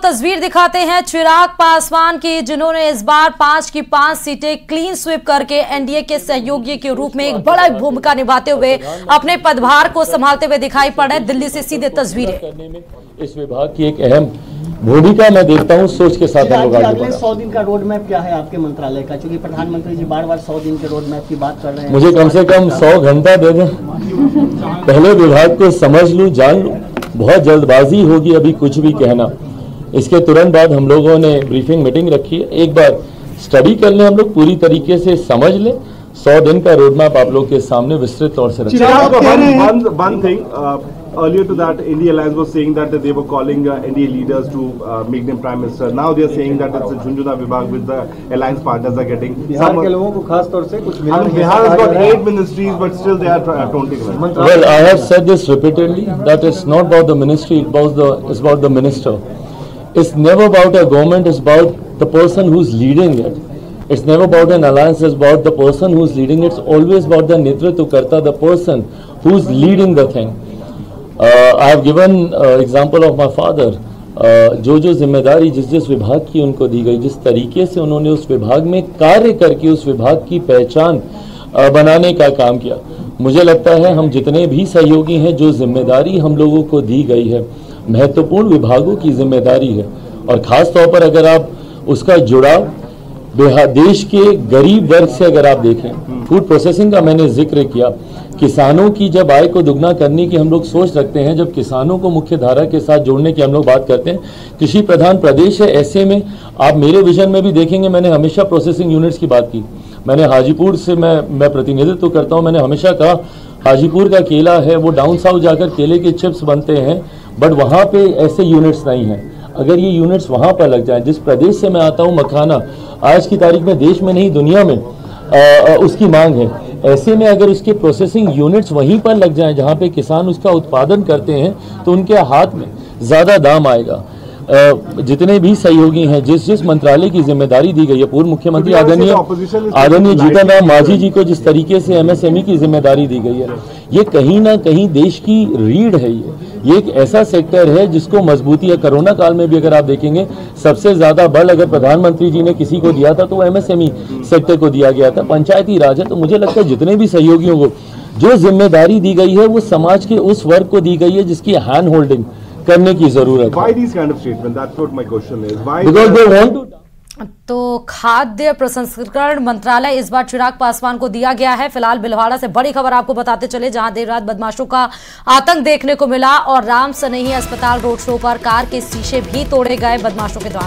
तस्वीर दिखाते हैं चिराग पासवान की, जिन्होंने इस बार 5 की 5 सीटें क्लीन स्वीप करके एनडीए के सहयोगी के रूप में एक बड़ा भूमिका निभाते हुए अपने पदभार को संभालते हुए दिखाई पड़ रहे। दिल्ली से सीधे तस्वीरें। इस विभाग की एक अहम भूमिका मैं देखता हूँ। सोच के साथ अगले 100 दिन का रोड मैप क्या है आपके मंत्रालय का? क्योंकि प्रधानमंत्री जी बार बार 100 दिन के रोड मैप की बात कर रहे हैं। मुझे कम से कम 100 घंटा दे दें, पहले विभाग को समझ लूं, जान लूं। बहुत जल्दबाजी होगी अभी कुछ भी कहना। इसके तुरंत बाद हम लोगों ने ब्रीफिंग मीटिंग रखी है, एक बार स्टडी कर लें, हम लोग पूरी तरीके से समझ लें। 100 दिन का रोड मैप आप लोग के सामने विस्तृत तौर से रखें। Earlier to that, India Alliance was saying that they were calling NDA leaders to make them prime minister. Now they are saying that it's a Junjuna Vibhag which the alliance partners are getting. Bihar के लोगों को खास तौर से कुछ मिला नहीं। Bihar has got 8 ministries, but still they are taunting them. Well, I have said this repeatedly that it's not about the ministry, it's about the minister. It's never about a government, it's about the person who's leading it. It's never about an alliance, it's about the person who's leading it. It's always about the Netritva Karta, the person who's leading the thing. I have given example of my father. जो जिम्मेदारी जिस विभाग की उनको दी गई, जिस तरीके से उन्होंने उस विभाग में कार्य करके उस विभाग की पहचान बनाने का काम किया, मुझे लगता है हम जितने भी सहयोगी हैं, जो जिम्मेदारी हम लोगों को दी गई है, महत्वपूर्ण विभागों की जिम्मेदारी है। और ख़ास तौर पर अगर आप उसका जुड़ाव देश के गरीब वर्ग से अगर आप देखें, फूड प्रोसेसिंग का मैंने जिक्र किया, किसानों की जब आय को दुगना करने की हम लोग सोच रखते हैं, जब किसानों को मुख्य धारा के साथ जोड़ने की हम लोग बात करते हैं, कृषि प्रधान प्रदेश है, ऐसे में आप मेरे विजन में भी देखेंगे मैंने हमेशा प्रोसेसिंग यूनिट्स की बात की। मैंने हाजीपुर से मैं प्रतिनिधित्व करता हूं, मैंने हमेशा कहा हाजीपुर का केला है वो डाउन साउथ जाकर केले के चिप्स बनते हैं, बट वहाँ पे ऐसे यूनिट्स नहीं हैं। अगर ये यूनिट्स वहाँ पर लग जाएं, जिस प्रदेश से मैं आता हूँ मखाना आज की तारीख में देश में नहीं दुनिया में उसकी मांग है, ऐसे में अगर उसके प्रोसेसिंग यूनिट्स वहीं पर लग जाएं जहां पे किसान उसका उत्पादन करते हैं, तो उनके हाथ में ज़्यादा दाम आएगा। जितने भी सहयोगी हैं, जिस मंत्रालय की जिम्मेदारी दी गई है, पूर्व मुख्यमंत्री आदरणीय जीतन राम मांझी जी को जिस तरीके से एमएसएमई की जिम्मेदारी दी गई है, ये कहीं ना कहीं देश की रीढ़ है। ये एक ऐसा सेक्टर है जिसको मजबूती है। कोरोना काल में भी अगर आप देखेंगे, सबसे ज्यादा बल अगर प्रधानमंत्री जी ने किसी को दिया था तो वो एमएसएमई सेक्टर को दिया गया था, पंचायती राज है। तो मुझे लगता है जितने भी सहयोगियों को जो जिम्मेदारी दी गई है, वो समाज के उस वर्ग को दी गई है जिसकी हैंड होल्डिंग करने की जरूरत है। तो खाद्य प्रसंस्करण मंत्रालय इस बार चिराग पासवान को दिया गया है। फिलहाल भिलवाड़ा से बड़ी खबर आपको बताते चले, जहां देर रात बदमाशों का आतंक देखने को मिला और राम सनेही अस्पताल रोड शो पर कार के शीशे भी तोड़े गए बदमाशों के द्वारा।